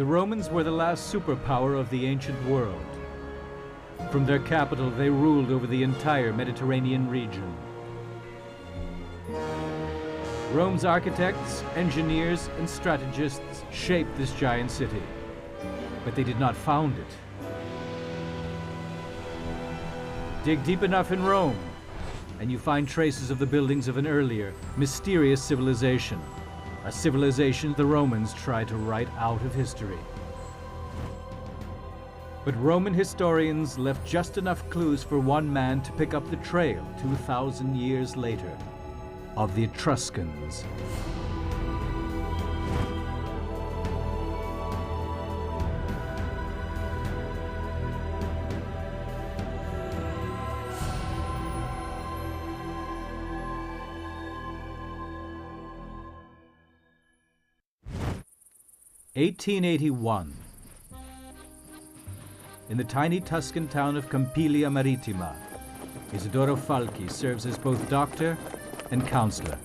The Romans were the last superpower of the ancient world. From their capital, they ruled over the entire Mediterranean region. Rome's architects, engineers, and strategists shaped this giant city, but they did not found it. Dig deep enough in Rome, and you find traces of the buildings of an earlier, mysterious civilization. A civilization the Romans tried to write out of history. But Roman historians left just enough clues for one man to pick up the trail 2,000 years later, of the Etruscans. (1881). In the tiny Tuscan town of Campiglia Marittima, Isidoro Falchi serves as both doctor and counselor.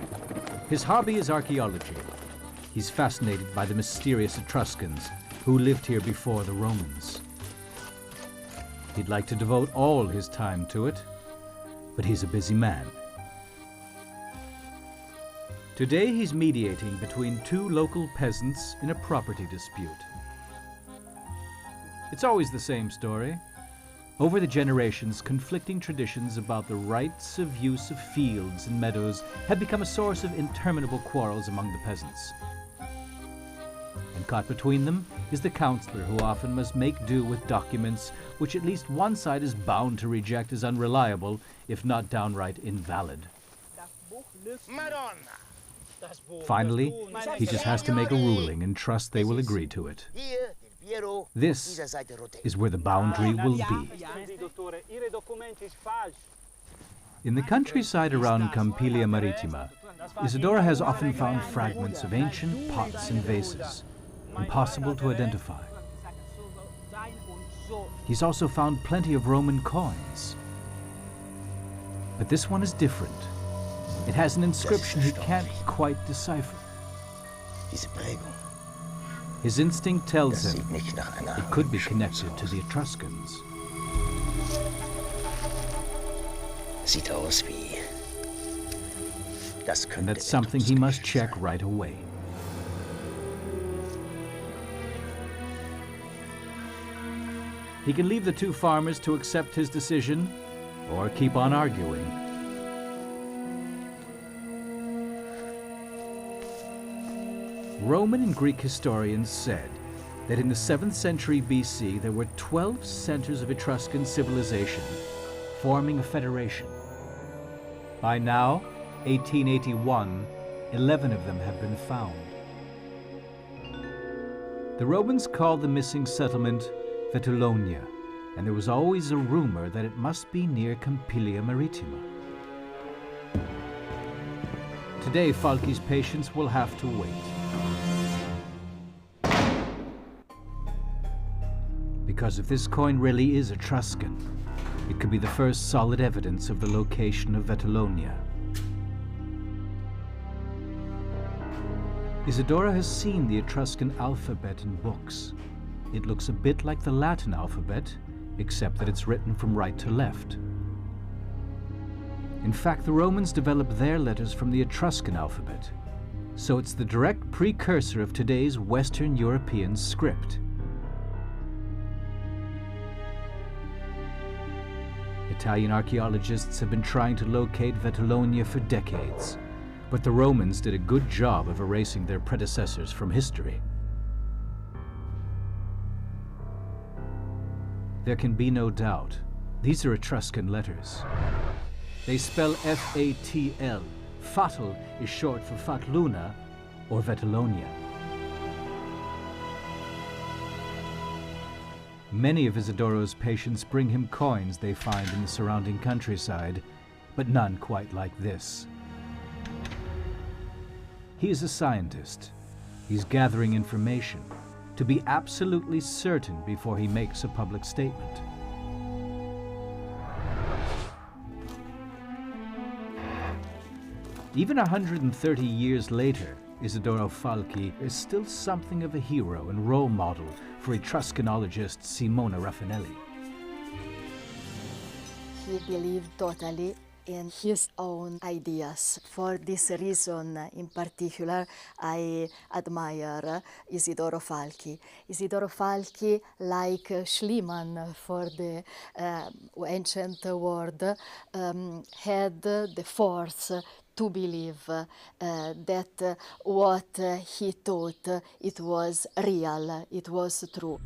His hobby is archaeology. He's fascinated by the mysterious Etruscans who lived here before the Romans. He'd like to devote all his time to it, but he's a busy man. Today he's mediating between two local peasants in a property dispute. It's always the same story. Over the generations, conflicting traditions about the rights of use of fields and meadows have become a source of interminable quarrels among the peasants. And caught between them is the counselor, who often must make do with documents which at least one side is bound to reject as unreliable, if not downright invalid. Finally, he just has to make a ruling and trust they will agree to it. This is where the boundary will be. In the countryside around Campiglia Marittima, Isidora has often found fragments of ancient pots and vases, impossible to identify. He's also found plenty of Roman coins. But this one is different. It has an inscription he can't quite decipher. His instinct tells him it could be connected to the Etruscans. And that's something he must check right away. He can leave the two farmers to accept his decision or keep on arguing. Roman and Greek historians said that in the 7th century BC there were 12 centers of Etruscan civilization, forming a federation. By now, 1881, 11 of them have been found. The Romans called the missing settlement Vetulonia, and there was always a rumor that it must be near Campiglia Marittima. Today, Falchi's patients will have to wait. Because if this coin really is Etruscan, it could be the first solid evidence of the location of Vetulonia. Isidora has seen the Etruscan alphabet in books. It looks a bit like the Latin alphabet, except that it's written from right to left. In fact, the Romans developed their letters from the Etruscan alphabet, so it's the direct precursor of today's Western European script. Italian archaeologists have been trying to locate Vetulonia for decades, but the Romans did a good job of erasing their predecessors from history. There can be no doubt, these are Etruscan letters. They spell F-A-T-L. Fatal is short for Fatluna or Vetulonia. Many of Isidoro's patients bring him coins they find in the surrounding countryside, but none quite like this. He is a scientist. He's gathering information to be absolutely certain before he makes a public statement. Even 130 years later, Isidoro Falchi is still something of a hero and role model for Etruscanologist Simona Raffanelli. He believed totally in his own ideas. For this reason, in particular, I admire Isidoro Falchi. Isidoro Falchi, like Schliemann for the ancient world, had the force to believe that what he taught, it was real, it was true.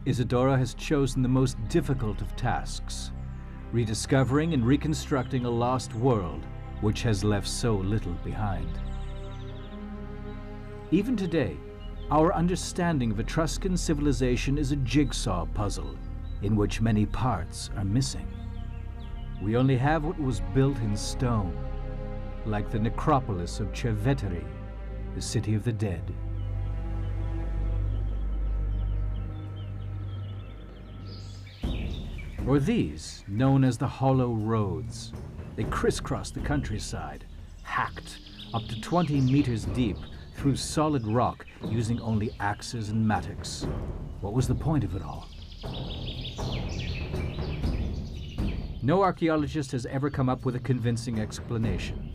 Isidoro has chosen the most difficult of tasks, rediscovering and reconstructing a lost world which has left so little behind. Even today, our understanding of Etruscan civilization is a jigsaw puzzle in which many parts are missing. We only have what was built in stone, like the necropolis of Cerveteri, the city of the dead. Or these, known as the hollow roads. They crisscross the countryside, hacked up to 20 meters deep through solid rock using only axes and mattocks. What was the point of it all? No archaeologist has ever come up with a convincing explanation.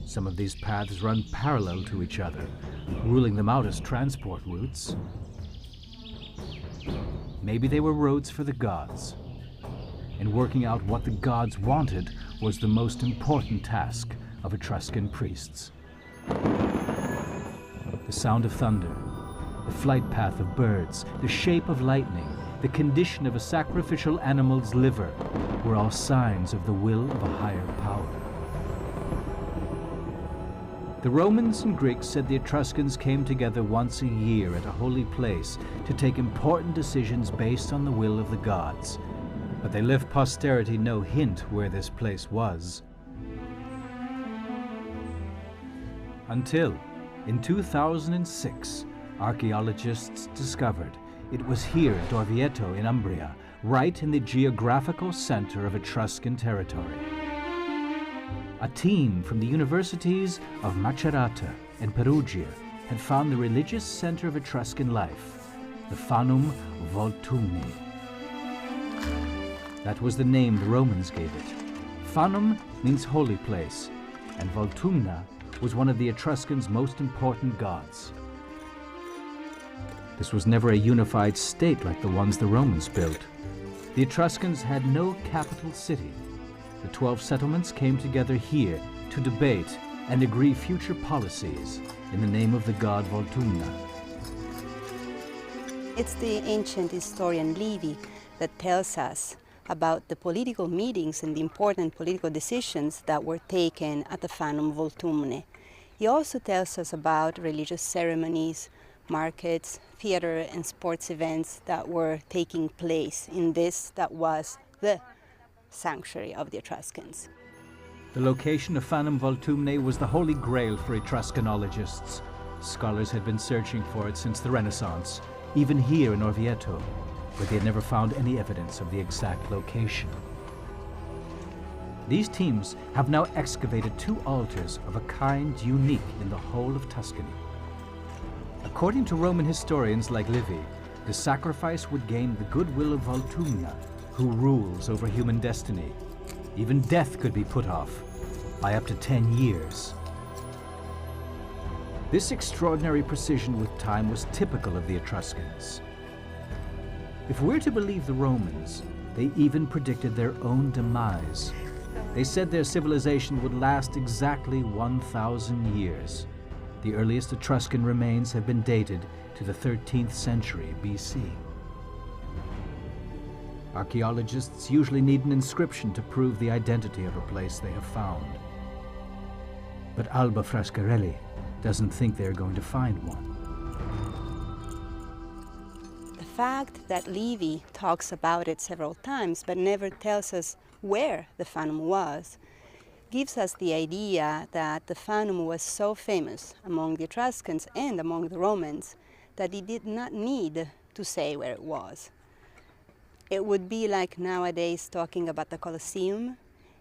Some of these paths run parallel to each other, ruling them out as transport routes. Maybe they were roads for the gods. And working out what the gods wanted was the most important task of Etruscan priests. The sound of thunder, the flight path of birds, the shape of lightning, the condition of a sacrificial animal's liver were all signs of the will of a higher power. The Romans and Greeks said the Etruscans came together once a year at a holy place to take important decisions based on the will of the gods. But they left posterity no hint where this place was. Until, in 2006, archaeologists discovered it was here at Orvieto in Umbria, right in the geographical center of Etruscan territory. A team from the universities of Macerata and Perugia had found the religious center of Etruscan life, the Fanum Voltumni. That was the name the Romans gave it. Fanum means holy place, and Voltumna was one of the Etruscans' most important gods. This was never a unified state like the ones the Romans built. The Etruscans had no capital city. The 12 settlements came together here to debate and agree future policies in the name of the god Voltumna. It's the ancient historian Livy that tells us about the political meetings and the important political decisions that were taken at the Fanum Voltumne. He also tells us about religious ceremonies, markets, theater and sports events that were taking place in this that was the sanctuary of the Etruscans. The location of Fanum Voltumne was the holy grail for Etruscanologists. Scholars had been searching for it since the Renaissance, even here in Orvieto, but they had never found any evidence of the exact location. These teams have now excavated 2 altars of a kind unique in the whole of Tuscany. According to Roman historians like Livy, the sacrifice would gain the goodwill of Voltumna, who rules over human destiny. Even death could be put off by up to 10 years. This extraordinary precision with time was typical of the Etruscans. If we're to believe the Romans, they even predicted their own demise. They said their civilization would last exactly 1,000 years. The earliest Etruscan remains have been dated to the 13th century BC. Archaeologists usually need an inscription to prove the identity of a place they have found. But Alba Frascarelli doesn't think they're going to find one. The fact that Livy talks about it several times but never tells us where the Fanum was gives us the idea that the Fanum was so famous among the Etruscans and among the Romans that he did not need to say where it was. It would be like nowadays talking about the Colosseum,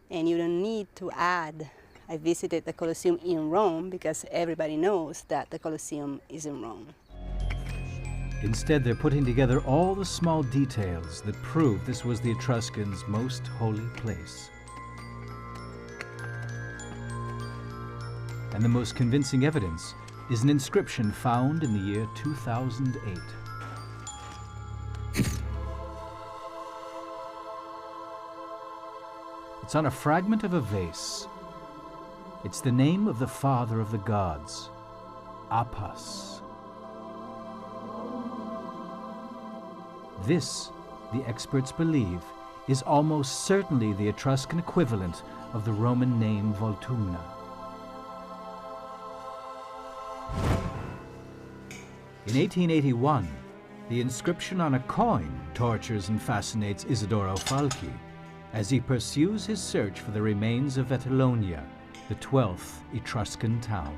and you don't need to add I visited the Colosseum in Rome because everybody knows that the Colosseum is in Rome. Instead, they're putting together all the small details that prove this was the Etruscans' most holy place. And the most convincing evidence is an inscription found in the year 2008. It's on a fragment of a vase. It's the name of the father of the gods, Apis. This, the experts believe, is almost certainly the Etruscan equivalent of the Roman name Voltumna. In 1881, the inscription on a coin tortures and fascinates Isidoro Falchi as he pursues his search for the remains of Vetulonia, the 12th Etruscan town.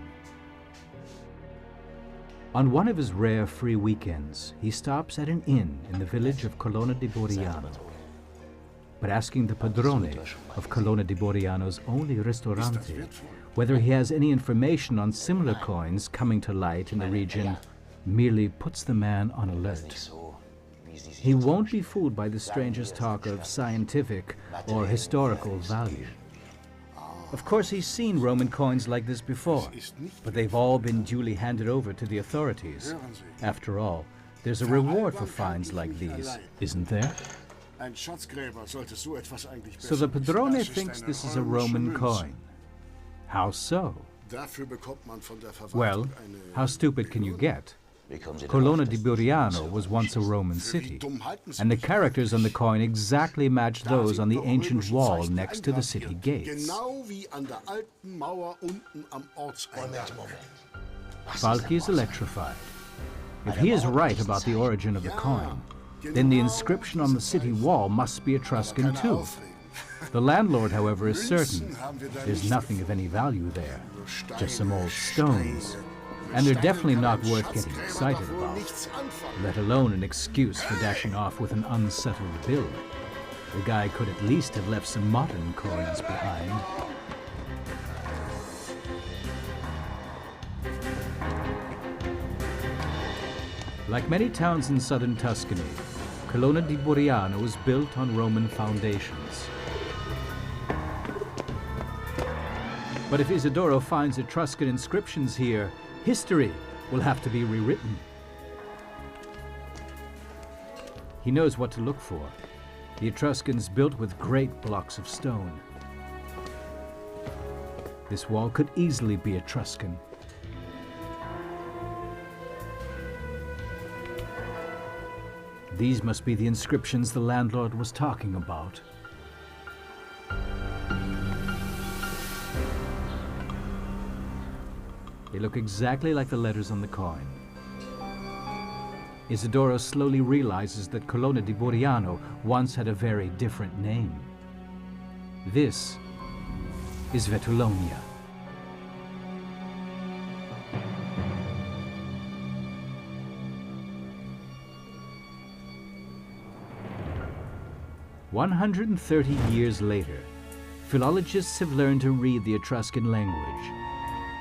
On one of his rare free weekends, he stops at an inn in the village of Colonna di Boriano. But asking the padrone of Colonna di Boriano's only ristorante whether he has any information on similar coins coming to light in the region merely puts the man on alert. He won't be fooled by the stranger's talk of scientific or historical value. Of course, he's seen Roman coins like this before, but they've all been duly handed over to the authorities. After all, there's a reward for finds like these, isn't there? So the padrone thinks this is a Roman coin. How so? Well, how stupid can you get? Colonna di Boriano was once a Roman city, and the characters on the coin exactly match those on the ancient wall next to the city gates. Falchi is electrified. If he is right about the origin of the coin, then the inscription on the city wall must be Etruscan too. The landlord, however, is certain there's nothing of any value there, just some old stones. And they're definitely not worth getting excited about, let alone an excuse for dashing off with an unsettled bill. The guy could at least have left some modern coins behind. Like many towns in southern Tuscany, Colonna di Boriano was built on Roman foundations. But if Isidoro finds Etruscan inscriptions here, history will have to be rewritten. He knows what to look for. The Etruscans built with great blocks of stone. This wall could easily be Etruscan. These must be the inscriptions the landlord was talking about. They look exactly like the letters on the coin. Isidoro slowly realizes that Colonna di Boriano once had a very different name. This is Vetulonia. "130 years later, philologists have learned to read the Etruscan language.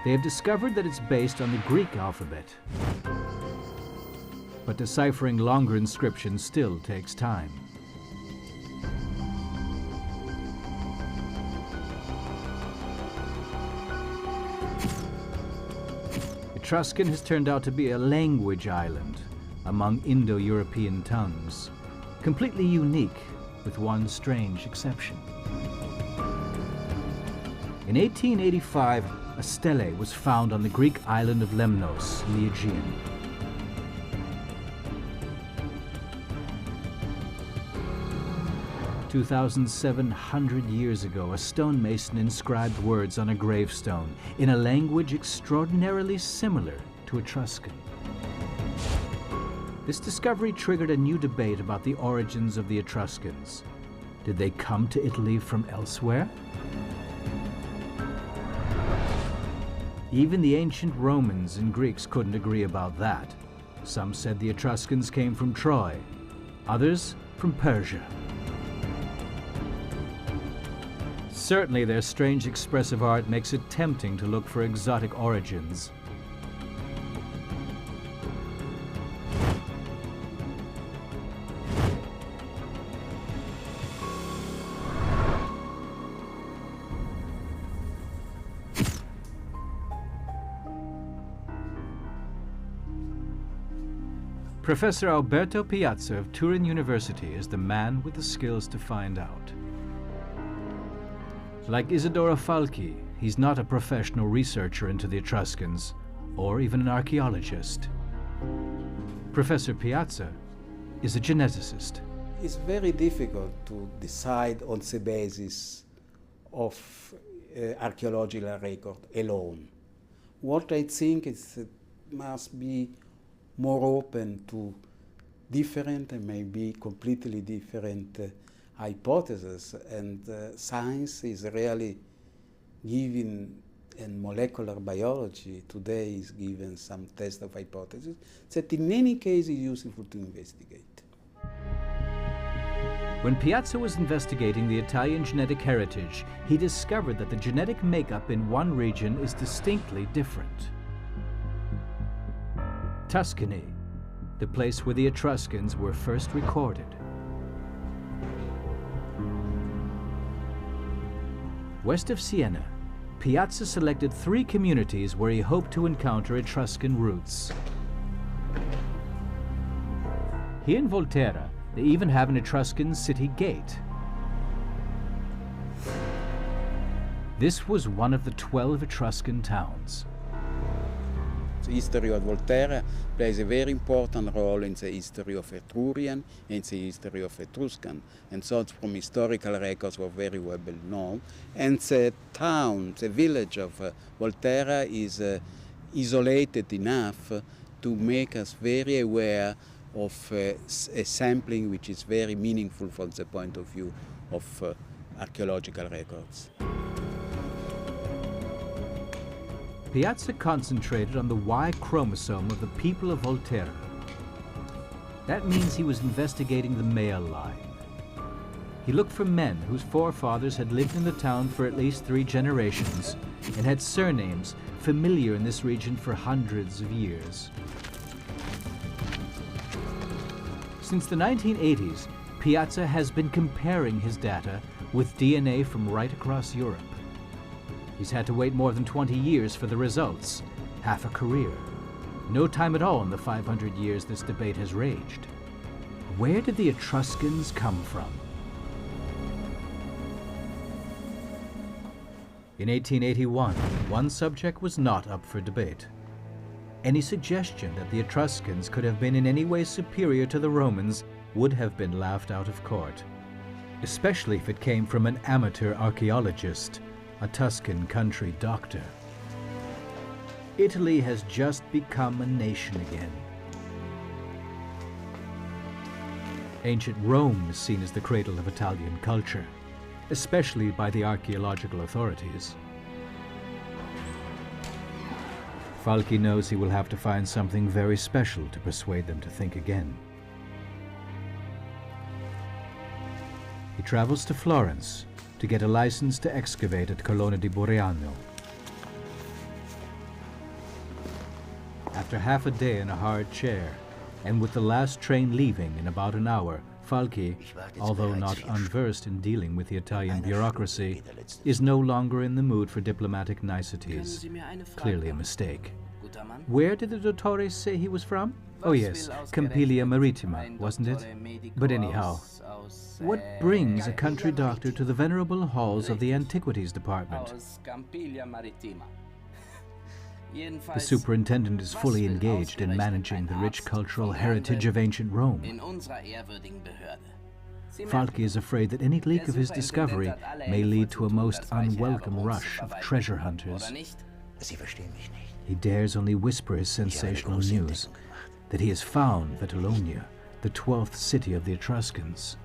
They have discovered that it's based on the Greek alphabet. But deciphering longer inscriptions still takes time. Etruscan has turned out to be a language island among Indo-European tongues, completely unique with one strange exception. In 1885, a stele was found on the Greek island of Lemnos in the Aegean. "2,700 years ago, a stonemason inscribed words on a gravestone in a language extraordinarily similar to Etruscan. This discovery triggered a new debate about the origins of the Etruscans. Did they come to Italy from elsewhere? Even the ancient Romans and Greeks couldn't agree about that. Some said the Etruscans came from Troy, others from Persia. Certainly their strange expressive art makes it tempting to look for exotic origins. Professor Alberto Piazza of Turin University is the man with the skills to find out. Like Isidoro Falchi, he's not a professional researcher into the Etruscans, or even an archaeologist. Professor Piazza is a geneticist. It's very difficult to decide on the basis of archaeological record alone. What I think is it must be more open to different and maybe completely different hypotheses, and science is really giving, and molecular biology today is given some test of hypotheses that in many cases is useful to investigate. When Piazza was investigating the Italian genetic heritage, he discovered that the genetic makeup in one region is distinctly different. Tuscany, the place where the Etruscans were first recorded. West of Siena, Piazza selected 3 communities where he hoped to encounter Etruscan roots. Here in Volterra, they even have an Etruscan city gate. This was one of the 12 Etruscan towns. The history of Volterra plays a very important role in the history of Etrurian and the history of Etruscan, and so from historical records were very well known. And the town, the village of Volterra is isolated enough to make us very aware of a sampling which is very meaningful from the point of view of archaeological records. Piazza concentrated on the Y chromosome of the people of Volterra. That means he was investigating the male line. He looked for men whose forefathers had lived in the town for at least 3 generations and had surnames familiar in this region for hundreds of years. Since the 1980s, Piazza has been comparing his data with DNA from right across Europe. He's had to wait more than 20 years for the results, half a career. No time at all in the 500 years this debate has raged. Where did the Etruscans come from? In 1881, one subject was not up for debate. Any suggestion that the Etruscans could have been in any way superior to the Romans would have been laughed out of court, especially if it came from an amateur archaeologist, a Tuscan country doctor. Italy has just become a nation again. Ancient Rome is seen as the cradle of Italian culture, especially by the archaeological authorities. Falchi knows he will have to find something very special to persuade them to think again. He travels to Florence to get a license to excavate at Colonna di Buriano. After half a day in a hard chair, and with the last train leaving in about an hour, Falchi, although not unversed in dealing with the Italian bureaucracy, is no longer in the mood for diplomatic niceties. Clearly a mistake. Where did the dottore say he was from? Oh yes, Campiglia Marittima, wasn't it? But anyhow, what brings a country doctor to the venerable halls of the Antiquities Department? The superintendent is fully engaged in managing the rich cultural heritage of ancient Rome. Falchi is afraid that any leak of his discovery may lead to a most unwelcome rush of treasure hunters. He dares only whisper his sensational news, that he has found Vitalonia, the 12th city of the Etruscans.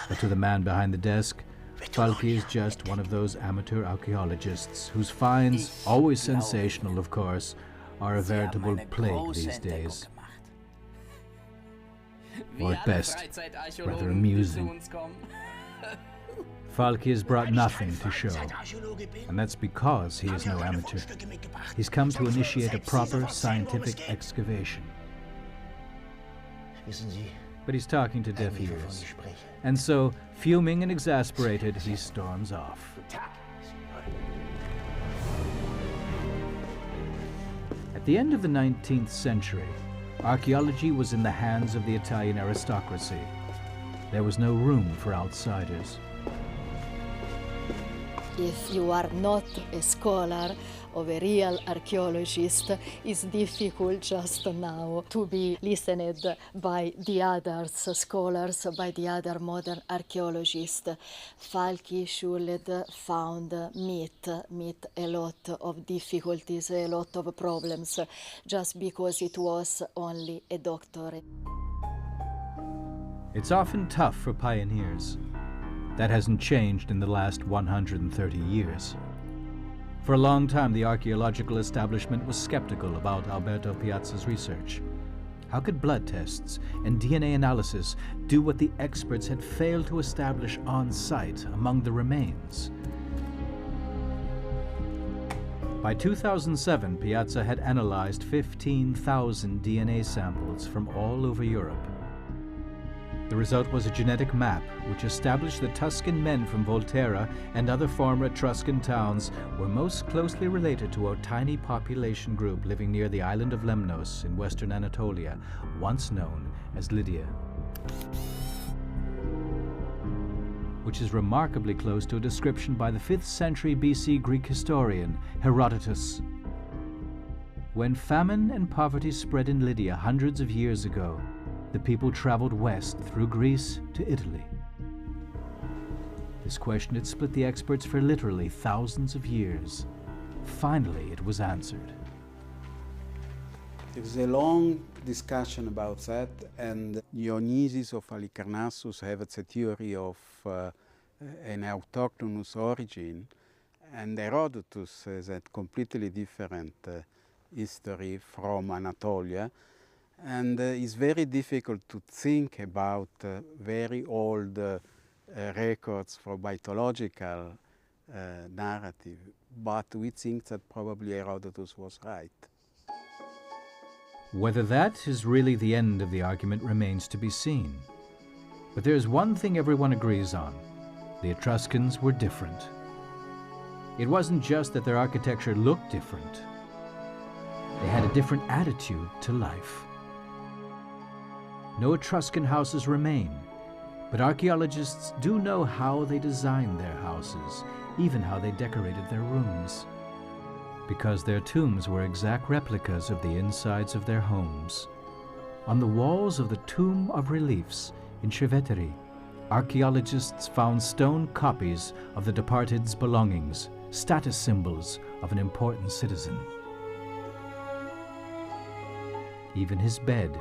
But to the man behind the desk, Falchi is just one of those amateur archaeologists whose finds, always sensational of course, are a veritable plague these days. Or at best, rather amusing. Falchi has brought nothing to show, and that's because he is no amateur. He's come to initiate a proper scientific excavation. But he's talking to deaf ears, and so, fuming and exasperated, he storms off. At the end of the 19th century, archaeology was in the hands of the Italian aristocracy. There was no room for outsiders. If you are not a scholar or a real archaeologist, it's difficult just now to be listened by the other scholars, by the other modern archaeologists. Falchi should found meet a lot of difficulties, a lot of problems, just because it was only a doctor. It's often tough for pioneers. That hasn't changed in the last 130 years. For a long time, the archaeological establishment was skeptical about Alberto Piazza's research. How could blood tests and DNA analysis do what the experts had failed to establish on site among the remains? By 2007, Piazza had analyzed 15,000 DNA samples from all over Europe. The result was a genetic map which established the Tuscan men from Volterra and other former Etruscan towns were most closely related to a tiny population group living near the island of Lemnos in western Anatolia, once known as Lydia, which is remarkably close to a description by the 5th century BC Greek historian Herodotus. When famine and poverty spread in Lydia hundreds of years ago, the people traveled west through Greece to Italy. This question had split the experts for literally thousands of years. Finally, it was answered. There was a long discussion about that, and Dionysius of Halicarnassus has a theory of an autochthonous origin, and Herodotus has a completely different history from Anatolia. And it's very difficult to think about very old records for mythological narrative, but we think that probably Herodotus was right. Whether that is really the end of the argument remains to be seen. But there's one thing everyone agrees on. The Etruscans were different. It wasn't just that their architecture looked different. They had a different attitude to life. No Etruscan houses remain, but archaeologists do know how they designed their houses, even how they decorated their rooms, because their tombs were exact replicas of the insides of their homes. On the walls of the Tomb of Reliefs in Cerveteri, archaeologists found stone copies of the departed's belongings, status symbols of an important citizen. Even his bed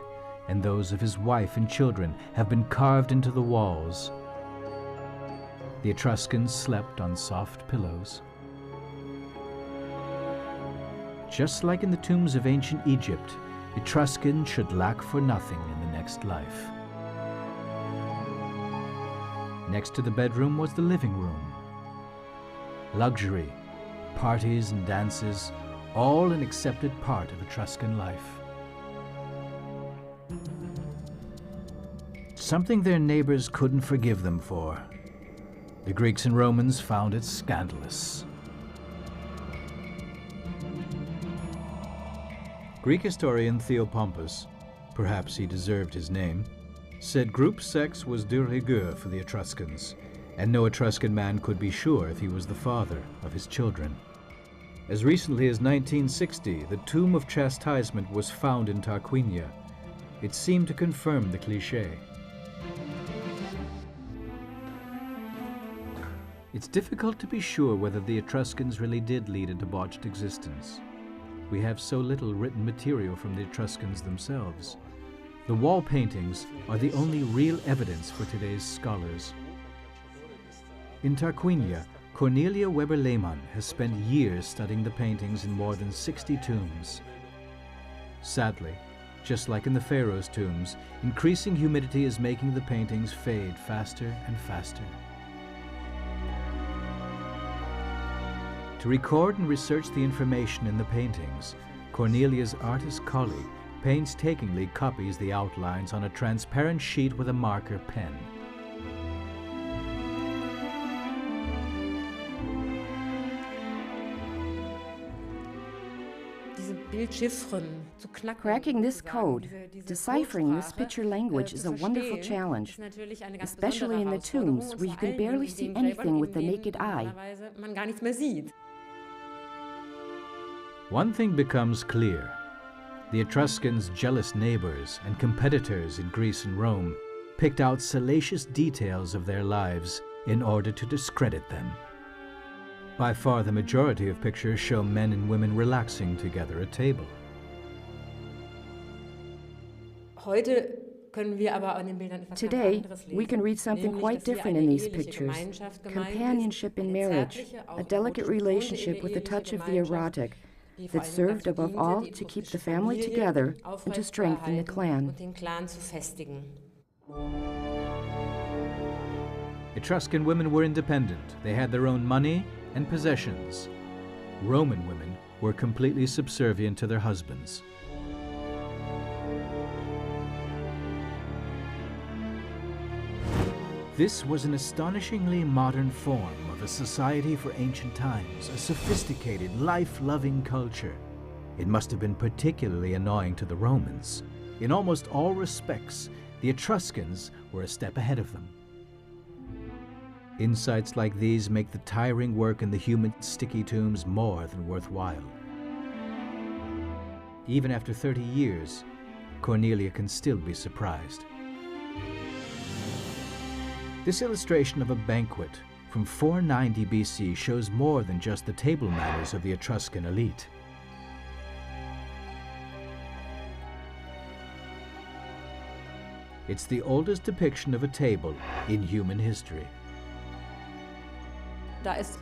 and those of his wife and children have been carved into the walls. The Etruscans slept on soft pillows. Just like in the tombs of ancient Egypt, Etruscans should lack for nothing in the next life. Next to the bedroom was the living room. Luxury, parties and dances, all an accepted part of Etruscan life. Something their neighbors couldn't forgive them for. The Greeks and Romans found it scandalous. Greek historian Theopompus, perhaps he deserved his name, said group sex was de rigueur for the Etruscans, and no Etruscan man could be sure if he was the father of his children. As recently as 1960, the tomb of chastisement was found in Tarquinia. It seemed to confirm the cliché. It's difficult to be sure whether the Etruscans really did lead a debauched existence. We have so little written material from the Etruscans themselves. The wall paintings are the only real evidence for today's scholars. In Tarquinia, Cornelia Weber-Lehmann has spent years studying the paintings in more than 60 tombs. Sadly, just like in the pharaohs' tombs, increasing humidity is making the paintings fade faster and faster. To record and research the information in the paintings, Cornelia's artist colleague painstakingly copies the outlines on a transparent sheet with a marker pen. Cracking this code, deciphering this picture language is a wonderful challenge, especially in the tombs where you can barely see anything with the naked eye. One thing becomes clear. The Etruscans' jealous neighbors and competitors in Greece and Rome picked out salacious details of their lives in order to discredit them. By far the majority of pictures show men and women relaxing together at table. Today, we can read something quite different in these pictures. Companionship in marriage, a delicate relationship with a touch of the erotic, that served above all to keep the family together and to strengthen the clan. Etruscan women were independent. They had their own money and possessions. Roman women were completely subservient to their husbands. This was an astonishingly modern form of a society for ancient times, a sophisticated, life-loving culture. It must have been particularly annoying to the Romans. In almost all respects, the Etruscans were a step ahead of them. Insights like these make the tiring work in the humid, sticky tombs more than worthwhile. Even after 30 years, Cornelia can still be surprised. This illustration of a banquet from 490 BC shows more than just the table manners of the Etruscan elite. It's the oldest depiction of a table in human history. There's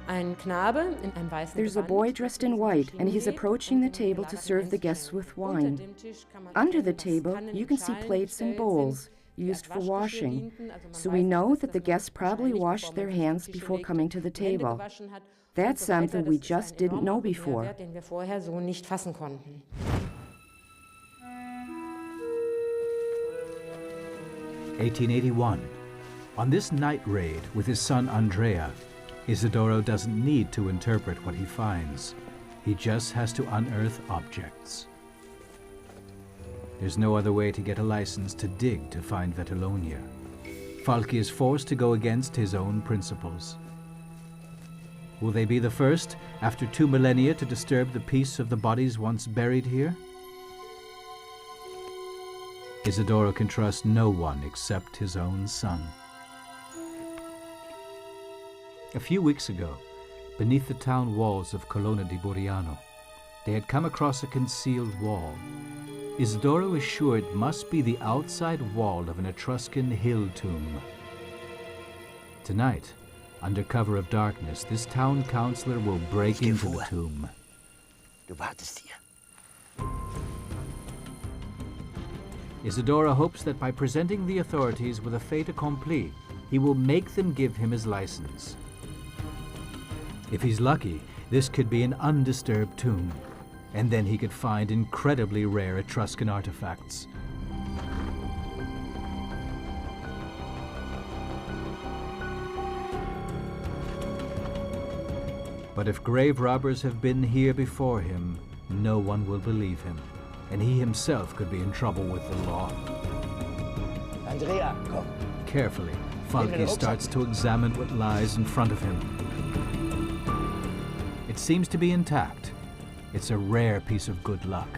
a boy dressed in white, and he's approaching the table to serve the guests with wine. Under the table, you can see plates and bowls used for washing, so we know that the guests probably washed their hands before coming to the table. That's something we just didn't know before. 1881. On this night raid with his son Andrea, Isidoro doesn't need to interpret what he finds. He just has to unearth objects. There's no other way to get a license to dig to find Vetulonia. Falchi is forced to go against his own principles. Will they be the first, after 2 millennia, to disturb the peace of the bodies once buried here? Isidoro can trust no one except his own son. A few weeks ago, beneath the town walls of Colonna di Buriano, they had come across a concealed wall. Isidoro is sure it must be the outside wall of an Etruscan hill tomb. Tonight, under cover of darkness, this town councillor will break into the tomb. Isidoro hopes that by presenting the authorities with a fait accompli, he will make them give him his license. If he's lucky, this could be an undisturbed tomb, and then he could find incredibly rare Etruscan artifacts. But if grave robbers have been here before him, no one will believe him, and he himself could be in trouble with the law. Andrea, come. Carefully, Falchi starts to examine what lies in front of him. It seems to be intact. It's a rare piece of good luck.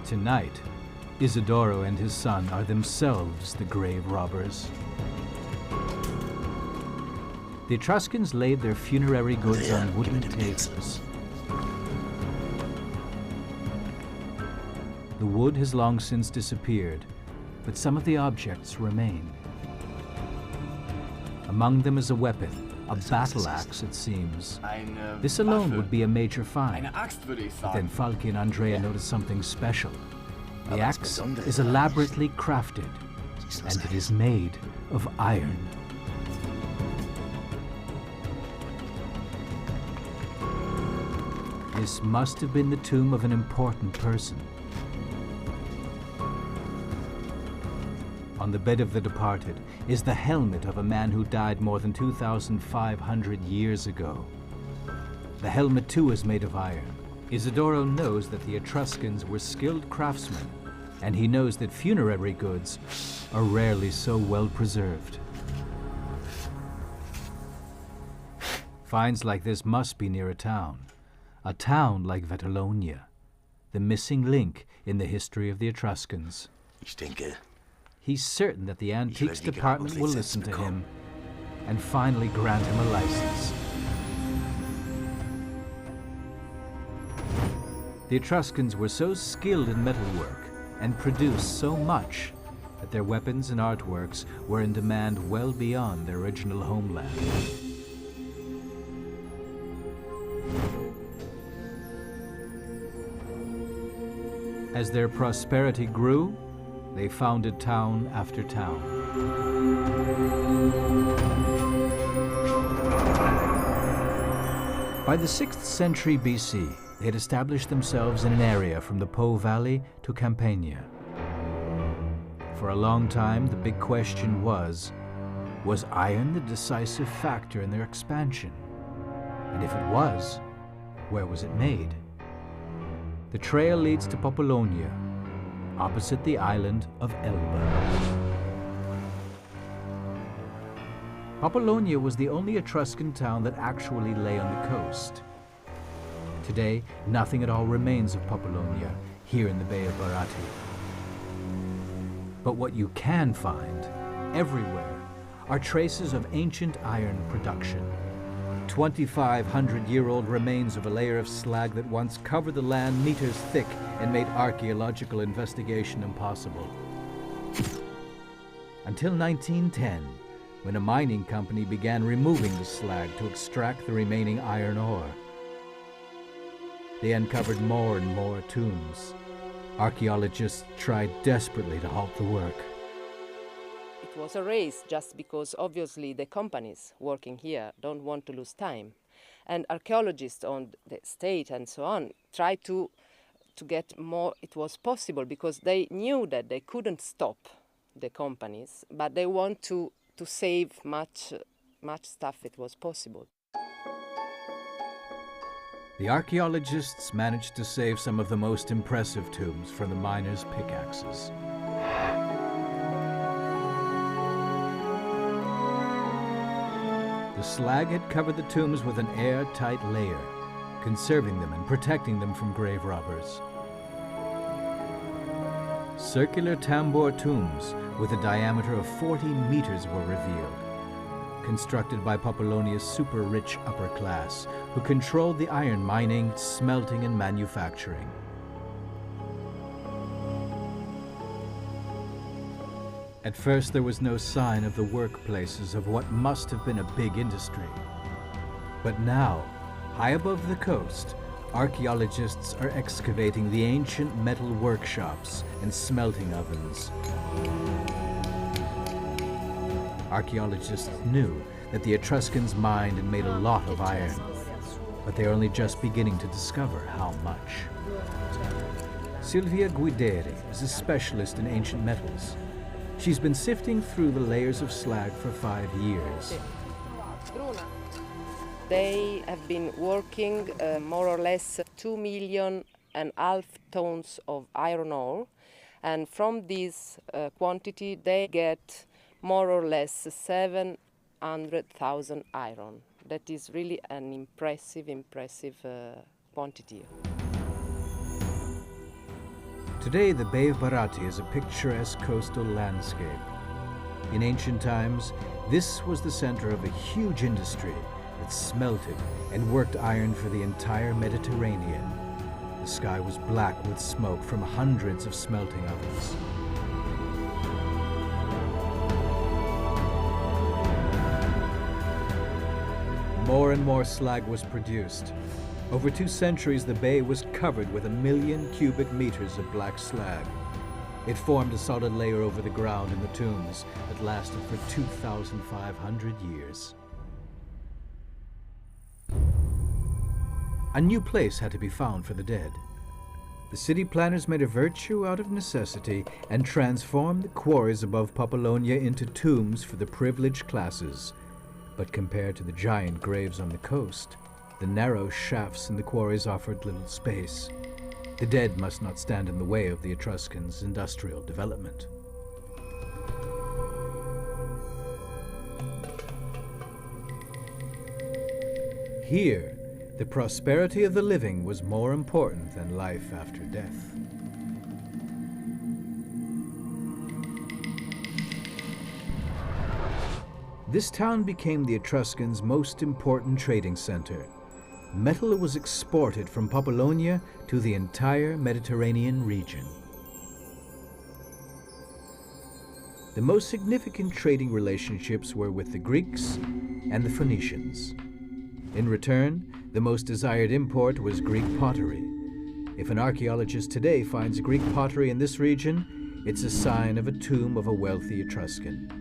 Tonight, Isidoro and his son are themselves the grave robbers. The Etruscans laid their funerary goods on wooden tables. The wood has long since disappeared, but some of the objects remain. Among them is a weapon, a battle axe, it seems. This alone would be a major find. But then Falchi and Andrea notice something special. The axe is elaborately crafted. and it is made of iron. This must have been the tomb of an important person. On the bed of the departed is the helmet of a man who died more than 2,500 years ago. The helmet too is made of iron. Isidoro knows that the Etruscans were skilled craftsmen, and he knows that funerary goods are rarely so well preserved. Finds like this must be near a town like Vetalonia, the missing link in the history of the Etruscans. He's certain that the antiques department will listen to him and finally grant him a license. The Etruscans were so skilled in metalwork and produced so much that their weapons and artworks were in demand well beyond their original homeland. As their prosperity grew, they founded town after town. By the 6th century BC, they had established themselves in an area from the Po Valley to Campania. For a long time, the big question was iron the decisive factor in their expansion? And if it was, where was it made? The trail leads to Populonia, opposite the island of Elba. Populonia was the only Etruscan town that actually lay on the coast. Today, nothing at all remains of Populonia here in the Bay of Barati. But what you can find everywhere are traces of ancient iron production. 2,500-year-old remains of a layer of slag that once covered the land meters thick and made archaeological investigation impossible. Until 1910, when a mining company began removing the slag to extract the remaining iron ore. They uncovered more and more tombs. Archaeologists tried desperately to halt the work. It was a race just because obviously the companies working here don't want to lose time. And archaeologists on the state and so on tried to get more it was possible because they knew that they couldn't stop the companies, but they want to save much stuff it was possible. The archaeologists managed to save some of the most impressive tombs from the miners' pickaxes. The slag had covered the tombs with an airtight layer, conserving them and protecting them from grave robbers. Circular tambour tombs with a diameter of 40 meters were revealed, constructed by Populonia's super-rich upper class, who controlled the iron mining, smelting, and manufacturing. At first, there was no sign of the workplaces of what must have been a big industry. But now, high above the coast, archaeologists are excavating the ancient metal workshops and smelting ovens. Archaeologists knew that the Etruscans mined and made a lot of iron, but they are only just beginning to discover how much. Silvia Guideri is a specialist in ancient metals. She's been sifting through the layers of slag for 5 years. They have been working more or less 2.5 million tons of iron ore, and from this quantity they get more or less 700,000 iron. That is really an impressive quantity. Today, the Bay of Barati is a picturesque coastal landscape. In ancient times, this was the center of a huge industry that smelted and worked iron for the entire Mediterranean. The sky was black with smoke from hundreds of smelting ovens. More and more slag was produced. Over 2 centuries, the bay was covered with 1 million cubic meters of black slag. It formed a solid layer over the ground in the tombs that lasted for 2,500 years. A new place had to be found for the dead. The city planners made a virtue out of necessity and transformed the quarries above Populonia into tombs for the privileged classes. But compared to the giant graves on the coast, the narrow shafts in the quarries offered little space. The dead must not stand in the way of the Etruscans' industrial development. Here, the prosperity of the living was more important than life after death. This town became the Etruscans' most important trading center. Metal was exported from Populonia to the entire Mediterranean region. The most significant trading relationships were with the Greeks and the Phoenicians. In return, the most desired import was Greek pottery. If an archaeologist today finds Greek pottery in this region, it's a sign of a tomb of a wealthy Etruscan.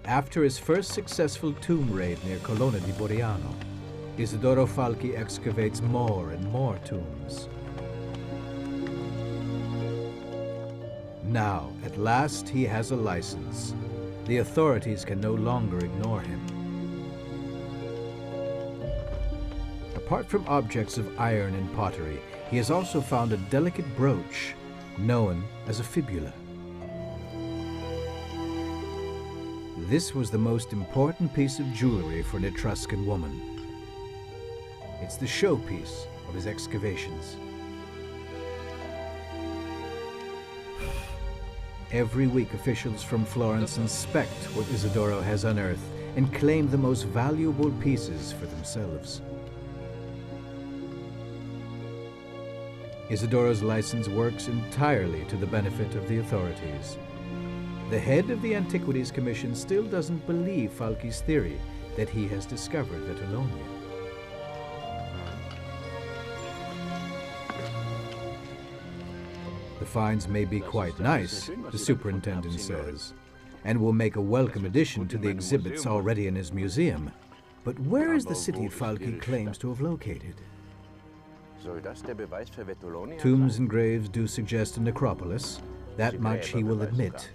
After his first successful tomb raid near Colonna di Boriano, Isidoro Falchi excavates more and more tombs. Now, at last, he has a license. The authorities can no longer ignore him. Apart from objects of iron and pottery, he has also found a delicate brooch known as a fibula. This was the most important piece of jewelry for an Etruscan woman. It's the showpiece of his excavations. Every week, officials from Florence inspect what Isidoro has unearthed and claim the most valuable pieces for themselves. Isidoro's license works entirely to the benefit of the authorities. The head of the Antiquities Commission still doesn't believe Falchi's theory that he has discovered Vetulonia. The finds may be quite nice, the superintendent says, and will make a welcome addition to the exhibits already in his museum. But where is the city Falchi claims to have located? Tombs and graves do suggest a necropolis. That much he will admit.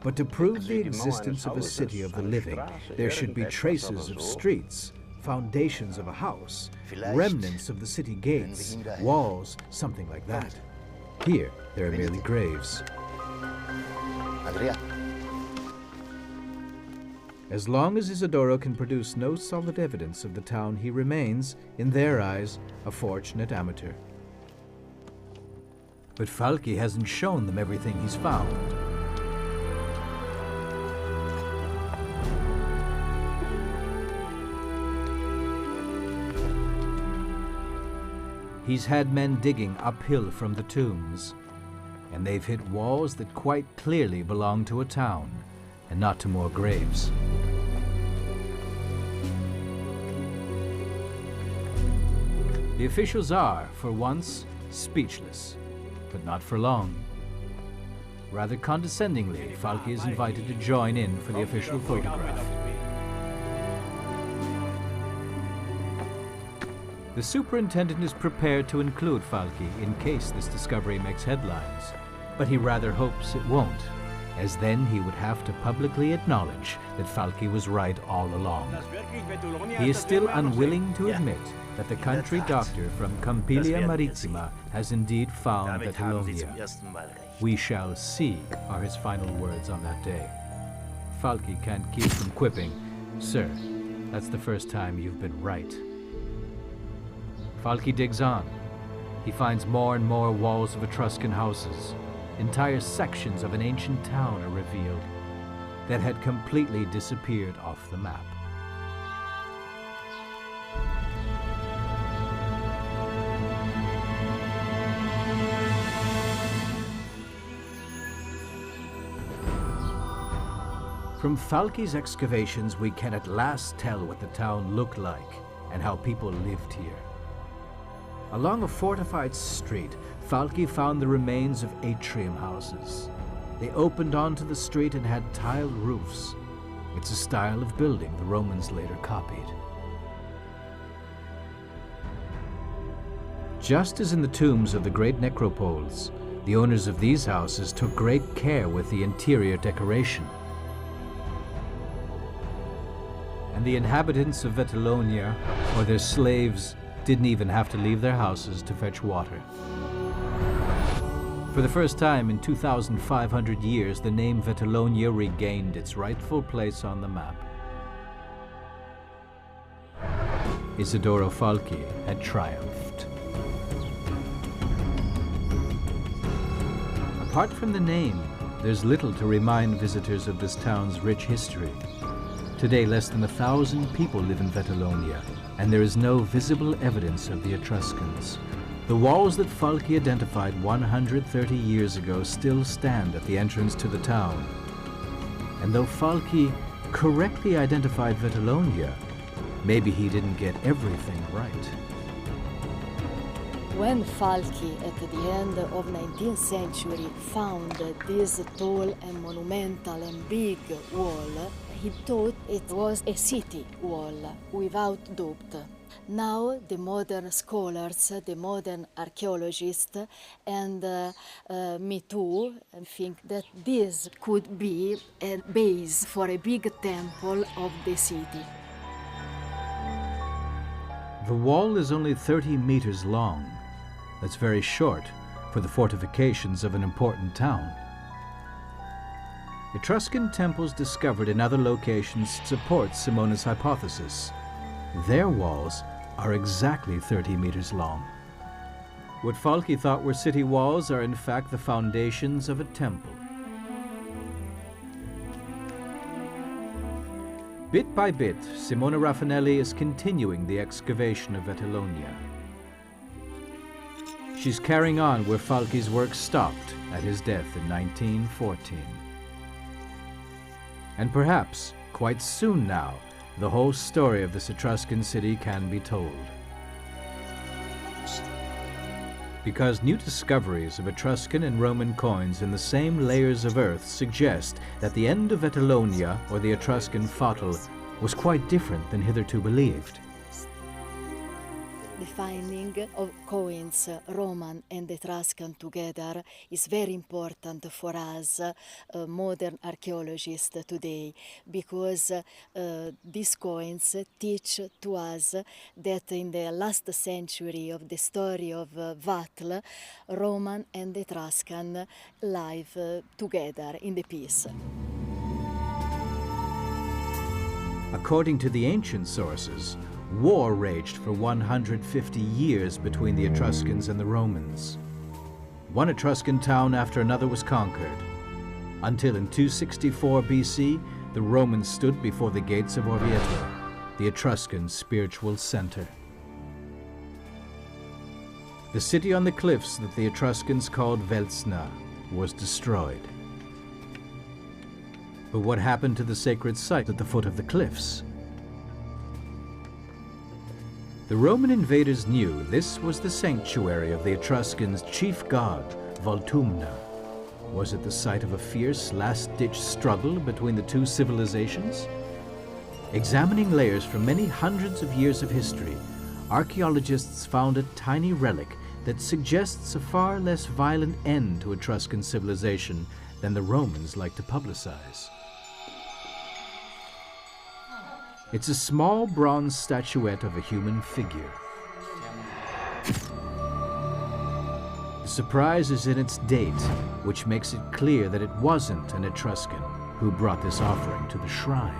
But to prove the existence of a city of the living, there should be traces of streets, foundations of a house, remnants of the city gates, walls, something like that. Here, there are merely graves. As long as Isidoro can produce no solid evidence of the town, he remains, in their eyes, a fortunate amateur. But Falchi hasn't shown them everything he's found. He's had men digging uphill from the tombs, and they've hit walls that quite clearly belong to a town, and not to more graves. The officials are, for once, speechless, but not for long. Rather condescendingly, Falchi is invited to join in for the official photograph. The superintendent is prepared to include Falchi in case this discovery makes headlines, but he rather hopes it won't, as then he would have to publicly acknowledge that Falchi was right all along. He is still unwilling to admit that the country doctor from Campiglia Marittima has indeed found Vetulonia. We shall see, are his final words on that day. Falchi can't keep from quipping, "Sir, that's the first time you've been right." Falchi digs on. He finds more and more walls of Etruscan houses. Entire sections of an ancient town are revealed that had completely disappeared off the map. From Falchi's excavations, we can at last tell what the town looked like and how people lived here. Along a fortified street, Falchi found the remains of atrium houses. They opened onto the street and had tiled roofs. It's a style of building the Romans later copied. Just as in the tombs of the great necropoles, the owners of these houses took great care with the interior decoration. And the inhabitants of Vetulonia, or their slaves, didn't even have to leave their houses to fetch water. For the first time in 2,500 years, the name Vetulonia regained its rightful place on the map. Isidoro Falchi had triumphed. Apart from the name, there's little to remind visitors of this town's rich history. Today, less than 1,000 people live in Vetulonia, and there is no visible evidence of the Etruscans. The walls that Falchi identified 130 years ago still stand at the entrance to the town. And though Falchi correctly identified Vetulonia, maybe he didn't get everything right. When Falchi, at the end of 19th century, found this tall and monumental and big wall, he thought it was a city wall, without doubt. Now the modern scholars, the modern archaeologists, and me too, think that this could be a base for a big temple of the city. The wall is only 30 meters long. That's very short for the fortifications of an important town. Etruscan temples discovered in other locations support Simona's hypothesis. Their walls are exactly 30 meters long. What Falchi thought were city walls are in fact the foundations of a temple. Bit by bit, Simona Raffanelli is continuing the excavation of Vetulonia. She's carrying on where Falchi's work stopped at his death in 1914. And perhaps, quite soon now, the whole story of this Etruscan city can be told. Because new discoveries of Etruscan and Roman coins in the same layers of earth suggest that the end of Vetulonia, or the Etruscan Fotil, was quite different than hitherto believed. The finding of coins, Roman and Etruscan together, is very important for us, modern archaeologists today, because these coins teach to us that in the last century of the story of Vatl, Roman and Etruscan live together in the peace. According to the ancient sources, war raged for 150 years between the Etruscans and the Romans. One Etruscan town after another was conquered, until in 264 BC, the Romans stood before the gates of Orvieto, the Etruscan spiritual center. The city on the cliffs that the Etruscans called Velsna was destroyed. But what happened to the sacred site at the foot of the cliffs? The Roman invaders knew this was the sanctuary of the Etruscans' chief god, Voltumna. Was it the site of a fierce last-ditch struggle between the two civilizations? Examining layers from many hundreds of years of history, archaeologists found a tiny relic that suggests a far less violent end to Etruscan civilization than the Romans like to publicize. It's a small bronze statuette of a human figure. The surprise is in its date, which makes it clear that it wasn't an Etruscan who brought this offering to the shrine.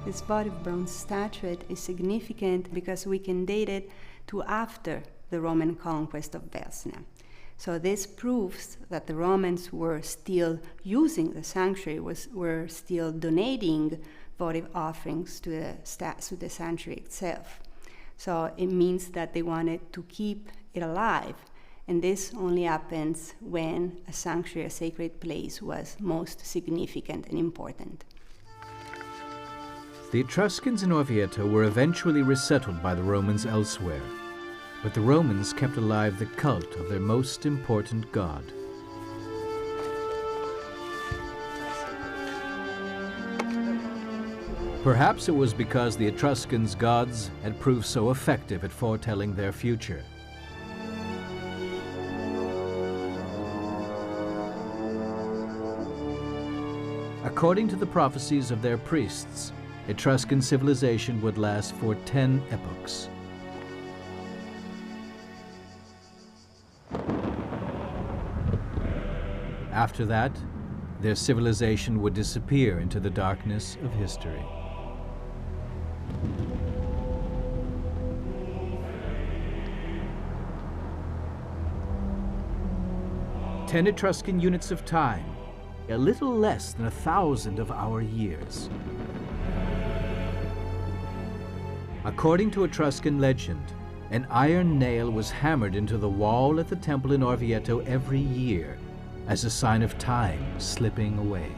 This body of bronze statuette is significant because we can date it to after the Roman conquest of Velsna. So this proves that the Romans were still using the sanctuary, were still donating votive offerings to the sanctuary itself. So it means that they wanted to keep it alive, and this only happens when a sanctuary, a sacred place, was most significant and important. The Etruscans in Orvieto were eventually resettled by the Romans elsewhere, but the Romans kept alive the cult of their most important god. Perhaps it was because the Etruscans' gods had proved so effective at foretelling their future. According to the prophecies of their priests, Etruscan civilization would last for 10 epochs. After that, their civilization would disappear into the darkness of history. Ten Etruscan units of time, a little less than 1,000 of our years. According to Etruscan legend, an iron nail was hammered into the wall at the temple in Orvieto every year as a sign of time slipping away.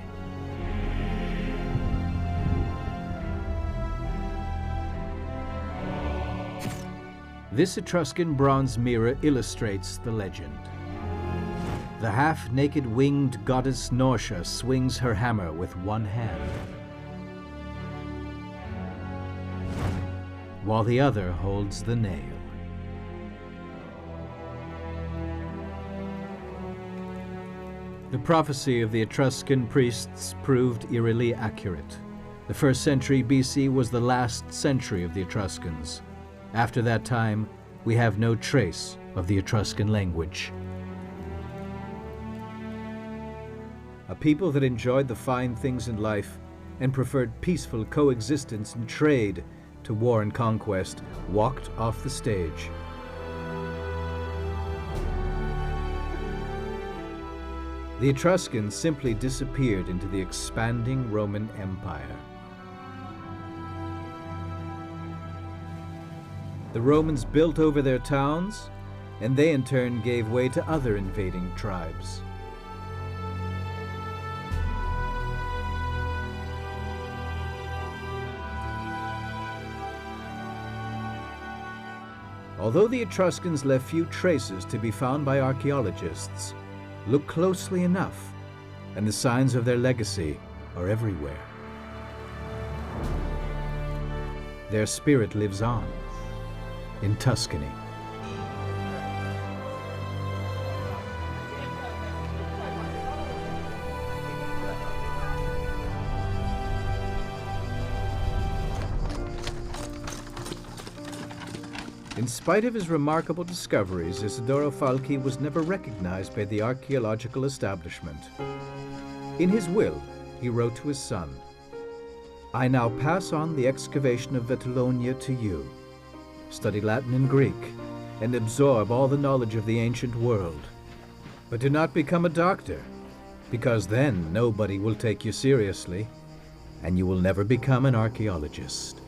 This Etruscan bronze mirror illustrates the legend. The half-naked winged goddess Norcia swings her hammer with one hand, while the other holds the nail. The prophecy of the Etruscan priests proved eerily accurate. The 1st century BC was the last century of the Etruscans. After that time, we have no trace of the Etruscan language. A people that enjoyed the fine things in life and preferred peaceful coexistence and trade to war and conquest walked off the stage. The Etruscans simply disappeared into the expanding Roman Empire. The Romans built over their towns, and they in turn gave way to other invading tribes. Although the Etruscans left few traces to be found by archaeologists, look closely enough, and the signs of their legacy are everywhere. Their spirit lives on in Tuscany. In spite of his remarkable discoveries, Isidoro Falchi was never recognized by the archaeological establishment. In his will, he wrote to his son, "I now pass on the excavation of Vetulonia to you. Study Latin and Greek, and absorb all the knowledge of the ancient world. But do not become a doctor, because then nobody will take you seriously, and you will never become an archaeologist."